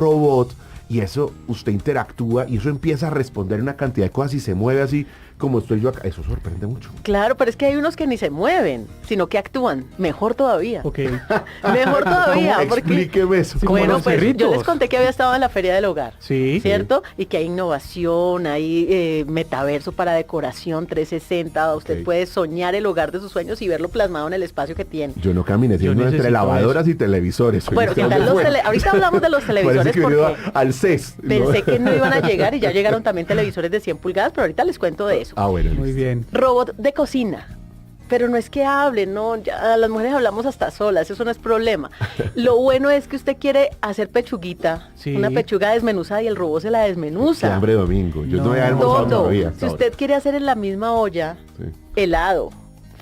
robot y eso usted interactúa y eso empieza a responder una cantidad de cosas y se mueve así como estoy yo acá. Eso sorprende mucho. Claro, pero es que hay unos que ni se mueven, sino que actúan. Mejor todavía. Ok. Mejor todavía. ¿Cómo? Porque, Explíqueme eso. Sí, como bueno, los pues perritos. yo les conté que había estado en la Feria del Hogar. Sí. ¿Cierto? Y que hay innovación, hay metaverso para decoración 360. Usted Ok. puede soñar el hogar de sus sueños y verlo plasmado en el espacio que tiene. Yo no caminé Yo siendo entre necesito lavadoras y televisores. Bueno, ¿qué Oiga, tal ¿dónde fue? ahorita hablamos de los Parece televisores que hubiera porque ido al CES. ¿no? pensé que no iban a llegar y ya llegaron también televisores de 100 pulgadas, pero ahorita les cuento de eso. Ah, bueno. Muy bien. Robot de cocina. Pero no es que hablen, no, ya las mujeres hablamos hasta solas, eso no es problema. Lo bueno es que usted quiere hacer pechuguita, Sí. una pechuga desmenuzada y el robot se la Qué desmenuza. hambre de domingo. Yo no, No. había almorzado Todo. todavía. Si hasta usted ahora. quiere hacer en la misma olla Sí. helado,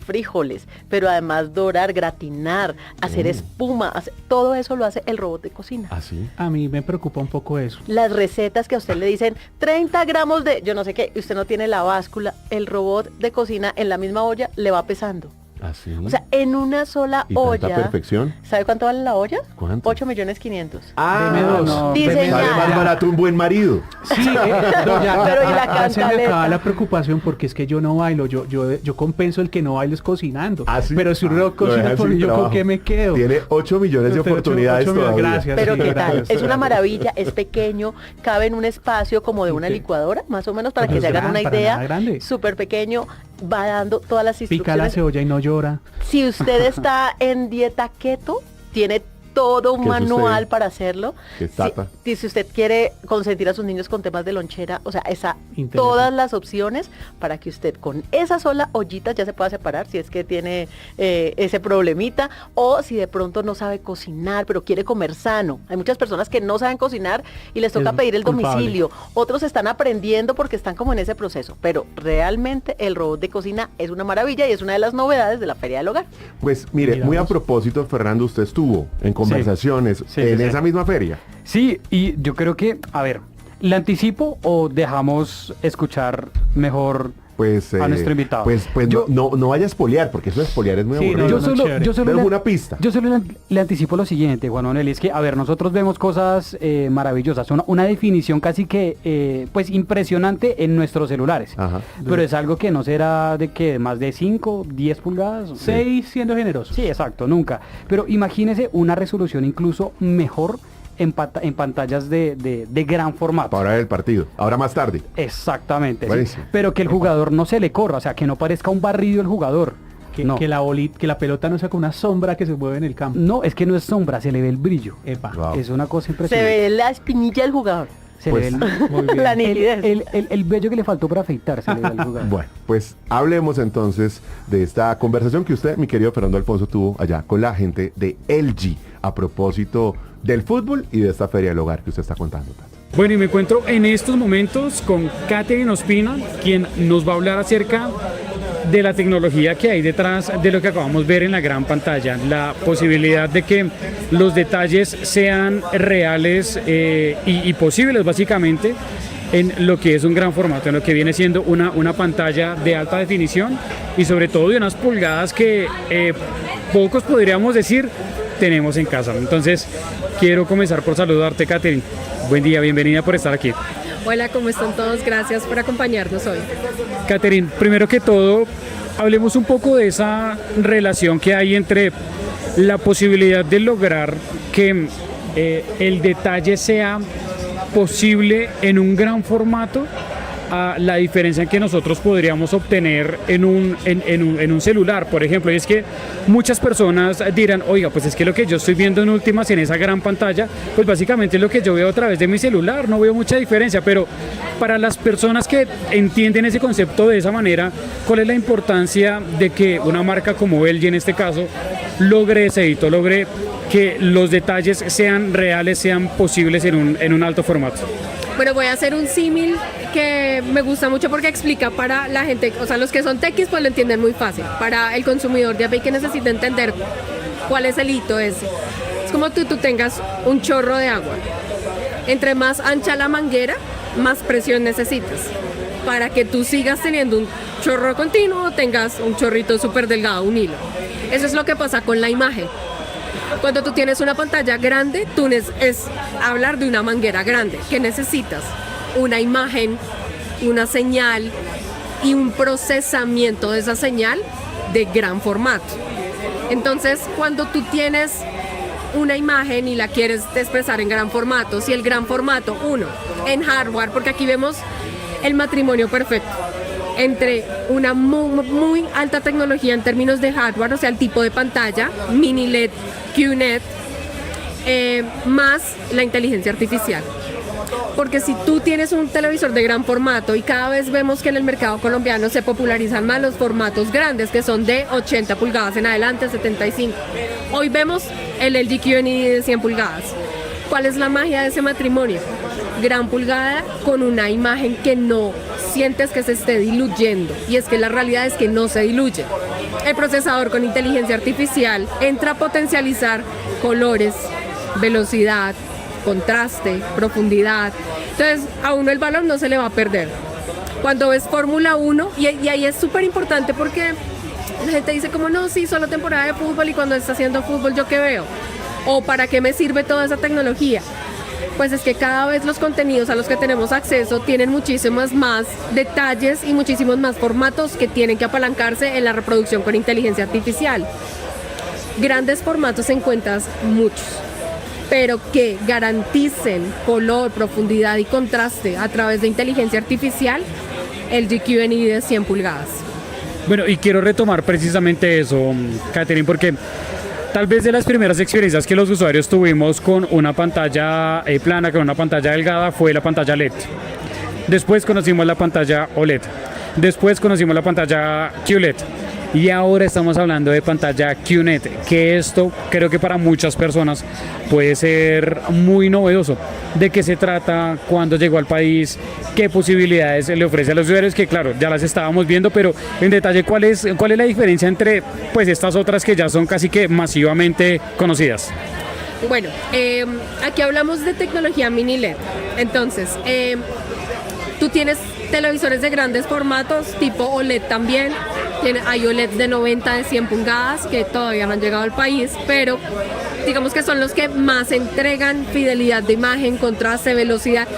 frijoles, pero además dorar, gratinar, hacer espuma, todo eso lo hace el robot de cocina. ¿Ah, sí? A mí me preocupa un poco eso. Las recetas que a usted le dicen 30 gramos de, yo no sé qué, y usted no tiene la báscula, el robot de cocina en la misma olla le va pesando. ¿Ah, sí? O sea, en una sola ¿Y tanta olla. perfección? ¿Sabe cuánto vale la olla? ¿Cuánto? 8.500.000. Deme dos. no. Diseñada. Sale más barato un buen marido. Sí, no, ya, Pero ¿y la se me cantaleta? acaba la preocupación porque es que yo no bailo, yo compenso el que no bailo es cocinando. ¿Ah, sí? Pero si uno Lo cocina dejan por sin mí, ¿yo con trabajo. qué me quedo? Tiene 8 millones de Pero oportunidades 8 millones, todavía. gracias. Pero sí, ¿qué tal? gracias. Es una maravilla, es pequeño, cabe en un espacio como de una Ok. licuadora, más o menos, para Pero que es se hagan gran- una para idea. nada grande. Súper pequeño, va dando todas las Pica la instrucciones. cebolla y no llora. Si usted está en dieta keto, tiene todo un ¿Qué es usted? manual para hacerlo. ¿Qué es tata? Si usted quiere consentir a sus niños con temas de lonchera, o sea, Interesante. todas las opciones para que usted con esa sola ollita ya se pueda separar si es que tiene ese problemita o si de pronto no sabe cocinar, pero quiere comer sano. Hay muchas personas que no saben cocinar y les toca Es pedir el culpable. domicilio. Otros están aprendiendo porque están como en ese proceso, pero realmente el robot de cocina es una maravilla y es una de las novedades de la Feria del Hogar. Pues mire, Miramos. muy a propósito, Fernando, usted estuvo en conversaciones Sí, en sí. esa misma feria. Sí, y yo creo que, a ver, ¿le anticipo o dejamos escuchar mejor Pues, a nuestro invitado? Pues Yo- no vaya a espolear, porque eso de espolear es muy Sí, no, aburrido. yo no, solo, chévere. yo solo Denos le- una pista. Yo solo le anticipo lo siguiente, Juan Manuel, y es que, a ver, nosotros vemos cosas maravillosas, una definición casi que, pues, impresionante en nuestros celulares, Ajá. pero es algo que no será de que más de 5, 10 pulgadas. 6 siendo generoso. Sí, exacto, nunca. Pero imagínese una resolución incluso mejor en pantallas de gran formato. Para ver el partido. Ahora más tarde. Exactamente. sí. Buenísimo. Pero que el jugador no se le corra, o sea, que no parezca un barrido el jugador. Que, no. que la pelota no sea como una sombra que se mueve en el campo. No, es que no es sombra, se le ve el brillo. Epa. Wow. Es una cosa Se impresionante. ve la espinilla del jugador. Se Pues, le ve Muy bien. La el, nitidez. el vello que le faltó para afeitar, se le ve al jugador. Bueno, pues hablemos entonces de esta conversación que usted, mi querido Fernando Alfonso, tuvo allá con la gente de LG a propósito del fútbol y de esta feria del hogar que usted está contando, Tato. Bueno, y me encuentro en estos momentos con Katherine Ospina, quien nos va a hablar acerca de la tecnología que hay detrás de lo que acabamos de ver en la gran pantalla, la posibilidad de que los detalles sean reales y posibles básicamente en lo que es un gran formato, en lo que viene siendo una pantalla de alta definición y sobre todo de unas pulgadas que pocos podríamos decir tenemos en casa. Entonces quiero comenzar por saludarte, Katherine. Buen día, bienvenida por estar aquí. Hola, ¿cómo están todos? Gracias por acompañarnos hoy. Katherine, primero que todo, hablemos un poco de esa relación que hay entre la posibilidad de lograr que el detalle sea posible en un gran formato a la diferencia que nosotros podríamos obtener en un celular, por ejemplo. Y es que muchas personas dirán, oiga, pues es que lo que yo estoy viendo en últimas en esa gran pantalla, pues básicamente es lo que yo veo a través de mi celular, no veo mucha diferencia, pero para las personas que entienden ese concepto de esa manera, ¿cuál es la importancia de que una marca como LG en este caso logre ese hito, logre que los detalles sean reales, sean posibles en un alto formato? Bueno, voy a hacer un símil que me gusta mucho porque explica para la gente, o sea, los que son techies pues lo entienden muy fácil. Para el consumidor de a pie que necesita entender cuál es el hito ese. Es como tú tengas un chorro de agua. Entre más ancha la manguera, más presión necesitas. Para que tú sigas teniendo un chorro continuo, tengas un chorrito súper delgado, un hilo. Eso es lo que pasa con la imagen. Cuando tú tienes una pantalla grande, es hablar de una manguera grande. ¿Qué necesitas? Una imagen, una señal y un procesamiento de esa señal de gran formato. Entonces, cuando tú tienes una imagen y la quieres expresar en gran formato, si el gran formato, en hardware, porque aquí vemos el matrimonio perfecto entre una muy alta tecnología en términos de hardware, o sea, el tipo de pantalla, mini LED, QNED, más la inteligencia artificial. Porque si tú tienes un televisor de gran formato, y cada vez vemos que en el mercado colombiano se popularizan más los formatos grandes, que son de 80 pulgadas en adelante, 75. Hoy vemos el LG QNED de 100 pulgadas. ¿Cuál es la magia de ese matrimonio? Gran pulgada con una imagen que no sientes que se esté diluyendo, y es que la realidad es que no se diluye. El procesador con inteligencia artificial entra a potencializar colores, velocidad, contraste, profundidad. Entonces a uno el valor no se le va a perder. Cuando ves Fórmula 1, y ahí es súper importante porque la gente dice como no, sí, solo temporada de fútbol, y cuando está haciendo fútbol, ¿yo qué veo? ¿O para qué me sirve toda esa tecnología? Pues es que cada vez los contenidos a los que tenemos acceso tienen muchísimos más detalles y muchísimos más formatos que tienen que apalancarse en la reproducción con inteligencia artificial. Grandes formatos encuentras muchos, pero que garanticen color, profundidad y contraste a través de inteligencia artificial, el QNED de 100 pulgadas. Bueno, y quiero retomar precisamente eso, Catherine, porque tal vez de las primeras experiencias que los usuarios tuvimos con una pantalla plana, con una pantalla delgada, fue la pantalla LED. Después conocimos la pantalla OLED. Después conocimos la pantalla QLED. Y ahora estamos hablando de pantalla QNED, que esto creo que para muchas personas puede ser muy novedoso. ¿De qué se trata? ¿Cuándo llegó al país? ¿Qué posibilidades le ofrece a los usuarios? Que claro, ya las estábamos viendo, pero en detalle, ¿cuál es la diferencia entre pues estas otras que ya son casi que masivamente conocidas? Bueno, aquí hablamos de tecnología mini LED. Entonces, tú tienes televisores de grandes formatos, tipo OLED también. Hay OLED de 90, de 100 pulgadas, que todavía no han llegado al país, pero digamos que son los que más entregan fidelidad de imagen, contraste, velocidad.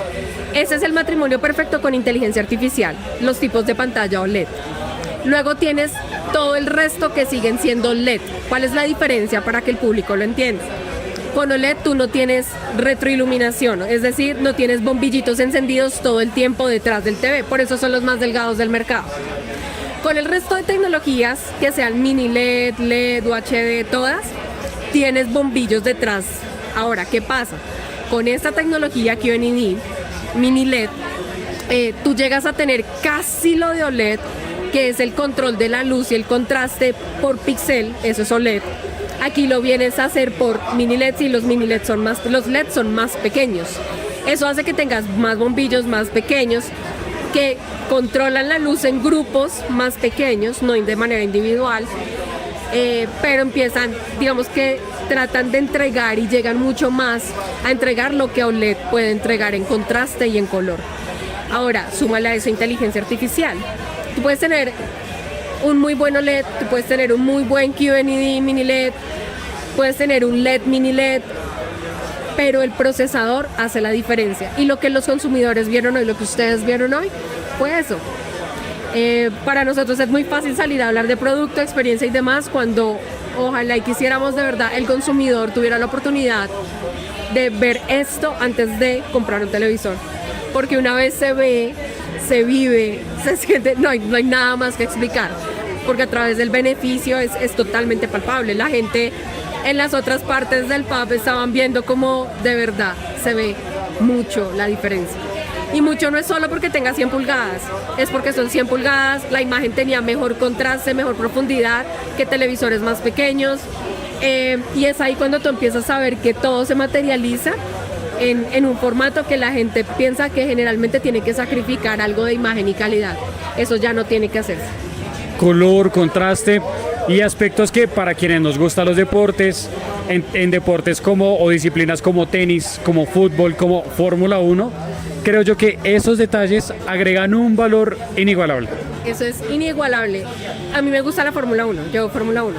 Ese es el matrimonio perfecto con inteligencia artificial, los tipos de pantalla OLED. Luego tienes todo el resto que siguen siendo LED. ¿Cuál es la diferencia para que el público lo entienda? Con OLED tú no tienes retroiluminación, es decir, no tienes bombillitos encendidos todo el tiempo detrás del TV, por eso son los más delgados del mercado. Con el resto de tecnologías, que sean mini LED, LED, UHD, todas, tienes bombillos detrás. Ahora, ¿qué pasa? Con esta tecnología QNED, mini LED, tú llegas a tener casi lo de OLED, que es el control de la luz y el contraste por píxel, eso es OLED. Aquí lo vienes a hacer por mini LEDs, y los mini LEDs los LEDs son más pequeños. Eso hace que tengas más bombillos más pequeños que controlan la luz en grupos más pequeños, no de manera individual, pero empiezan, digamos que tratan de entregar y llegan mucho más a entregar lo que OLED puede entregar en contraste y en color. Ahora, súmale a eso inteligencia artificial. Tú puedes tener un muy buen OLED, tú puedes tener un muy buen QNED mini LED, puedes tener un LED mini LED, pero el procesador hace la diferencia. Y lo que los consumidores vieron hoy, lo que ustedes vieron hoy, fue eso. Para nosotros es muy fácil salir a hablar de producto, experiencia y demás, cuando ojalá y quisiéramos de verdad el consumidor tuviera la oportunidad de ver esto antes de comprar un televisor. Porque una vez se ve, se vive, se siente, no hay nada más que explicar. Porque a través del beneficio es totalmente palpable. La gente en las otras partes del pub estaban viendo cómo de verdad se ve mucho la diferencia. Y mucho no es solo porque tenga 100 pulgadas, es porque son 100 pulgadas, la imagen tenía mejor contraste, mejor profundidad que televisores más pequeños. Y es ahí cuando tú empiezas a ver que todo se materializa en un formato que la gente piensa que generalmente tiene que sacrificar algo de imagen y calidad. Eso ya no tiene que hacerse. Color, contraste y aspectos que para quienes nos gustan los deportes, en deportes o disciplinas como tenis, como fútbol, como Fórmula 1, creo yo que esos detalles agregan un valor inigualable. Eso es inigualable. A mí me gusta la Fórmula 1, yo Fórmula 1.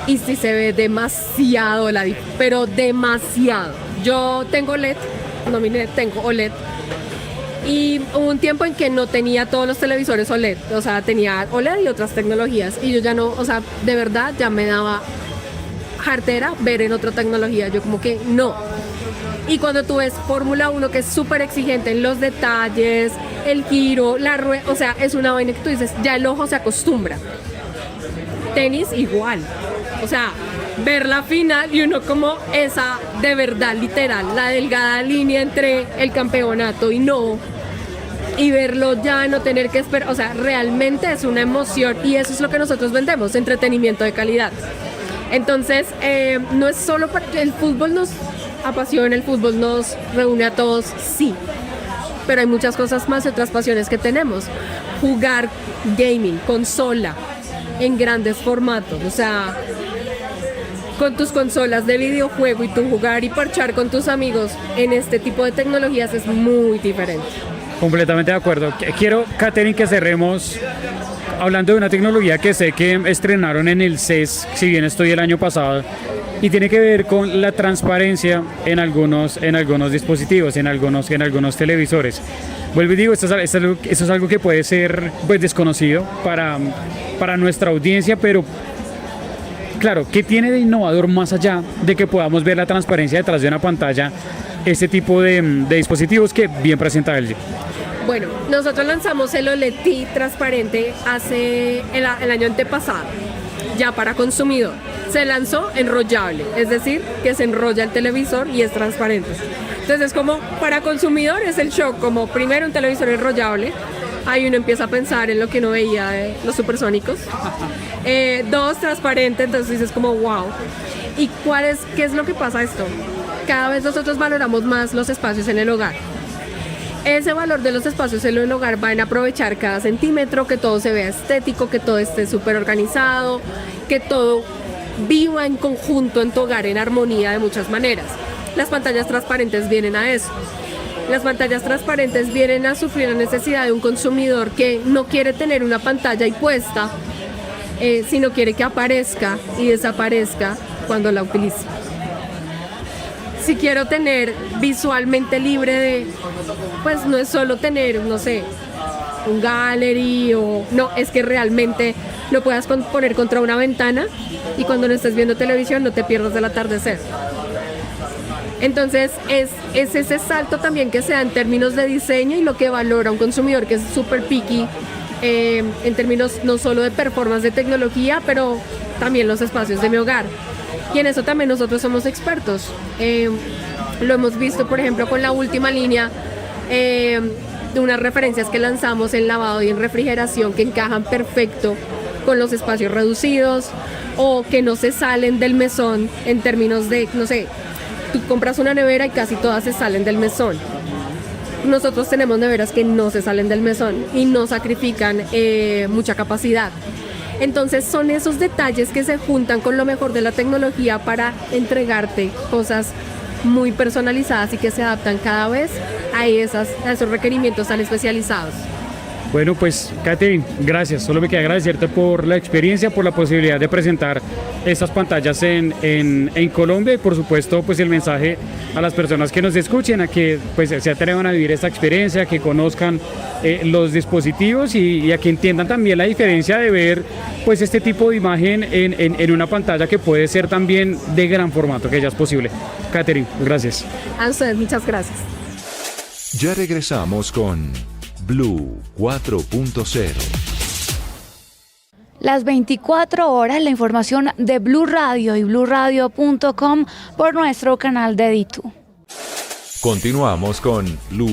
y sí se ve demasiado pero demasiado. Yo tengo LED, tengo OLED. Y hubo un tiempo en que no tenía todos los televisores OLED, o sea, tenía OLED y otras tecnologías, y yo ya no, o sea, de verdad ya me daba jartera ver en otra tecnología, yo como que no. Y cuando tú ves Fórmula 1, que es súper exigente en los detalles, el giro, la rueda, o sea, es una vaina que tú dices, ya el ojo se acostumbra. Tenis igual, o sea, ver la final y uno como esa, de verdad, literal, la delgada línea entre el campeonato y verlo ya, no tener que esperar, o sea, realmente es una emoción y eso es lo que nosotros vendemos, entretenimiento de calidad. Entonces, no es solo para el fútbol nos apasiona, el fútbol nos reúne a todos, sí, pero hay muchas cosas más y otras pasiones que tenemos. Jugar gaming, consola, en grandes formatos, o sea, con tus consolas de videojuego y tú jugar y parchar con tus amigos en este tipo de tecnologías es muy diferente. Completamente de acuerdo. Quiero, Katherine, que cerremos hablando de una tecnología que sé que estrenaron en el CES, si bien estoy el año pasado, y tiene que ver con la transparencia en algunos dispositivos, en algunos televisores. Vuelvo y digo, esto es algo que puede ser pues desconocido para nuestra audiencia, pero claro, ¿qué tiene de innovador más allá de que podamos ver la transparencia detrás de una pantalla, este tipo de dispositivos que bien presenta LG? Bueno, nosotros lanzamos el OLED transparente hace el año antepasado, ya para consumidor. Se lanzó enrollable, es decir, que se enrolla el televisor y es transparente. Entonces, como para consumidor es el shock, como primero un televisor enrollable, ahí uno empieza a pensar en lo que uno veía de los supersónicos. Dos, transparente, entonces dices como wow. ¿Y qué es lo que pasa esto? Cada vez nosotros valoramos más los espacios en el hogar. Ese valor de los espacios en el hogar va en aprovechar cada centímetro, que todo se vea estético, que todo esté súper organizado, que todo viva en conjunto en tu hogar, en armonía de muchas maneras. Las pantallas transparentes vienen a eso. Las pantallas transparentes vienen a sufrir la necesidad de un consumidor que no quiere tener una pantalla ahí puesta, sino quiere que aparezca y desaparezca cuando la utilice. Si quiero tener visualmente libre de, pues no es solo tener, no sé, un gallery o no, es que realmente lo puedas poner contra una ventana y cuando no estés viendo televisión no te pierdas del atardecer. Entonces es ese salto también que se da en términos de diseño y lo que valora un consumidor que es súper picky en términos no solo de performance de tecnología, pero también los espacios de mi hogar. Y en eso también nosotros somos expertos. Lo hemos visto, por ejemplo, con la última línea de unas referencias que lanzamos en lavado y en refrigeración que encajan perfecto con los espacios reducidos o que no se salen del mesón en términos de, no sé, tú compras una nevera y casi todas se salen del mesón. Nosotros tenemos neveras que no se salen del mesón y no sacrifican mucha capacidad. Entonces son esos detalles que se juntan con lo mejor de la tecnología para entregarte cosas muy personalizadas y que se adaptan cada vez a esos requerimientos tan especializados. Bueno, pues, Katherine, gracias. Solo me queda agradecerte por la experiencia, por la posibilidad de presentar estas pantallas en Colombia y, por supuesto, pues el mensaje a las personas que nos escuchen, a que pues se atrevan a vivir esta experiencia, que conozcan los dispositivos y a que entiendan también la diferencia de ver pues este tipo de imagen en una pantalla que puede ser también de gran formato, que ya es posible. Katherine, gracias. A ustedes, muchas gracias. Ya regresamos con Blue 4.0. Las 24 horas, la información de Blue Radio y bluradio.com por nuestro canal de YouTube. Continuamos con Blue